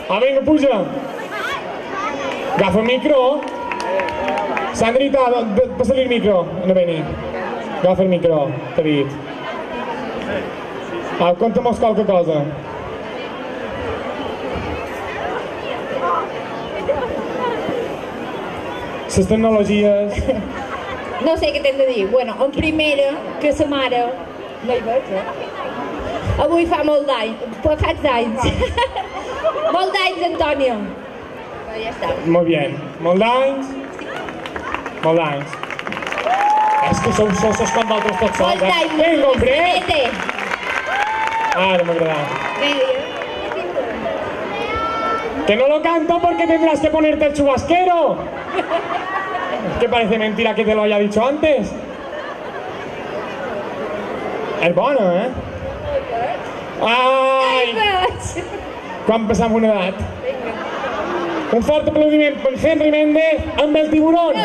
Ah, vinga, puja. Agafa el micro. Sandrita, passa-li el micro. No veni. Agafa el micro, t'he dit. Conta'm qualque cosa. Les tecnologies... No sé què t'hem de dir. Bueno, en primera, que sa mare... No hi veig, Avui fa molt d'anys. Faig d'anys. Molt d'anys, Antònia. Ja està. Molt bé. Molt d'anys. Molt d'anys. És que sou sossos com d'altres tots sols, Molt d'anys. Vinga, hombre! No m'ha agradat. Que no lo canto porque tendrás que ponerte el chubasquero. Que parece mentira que te lo haya dicho antes. Es bueno, ¿eh? Ai! Quan passam una edat. Un fort aplaudiment per Henry Méndez amb el tiburón.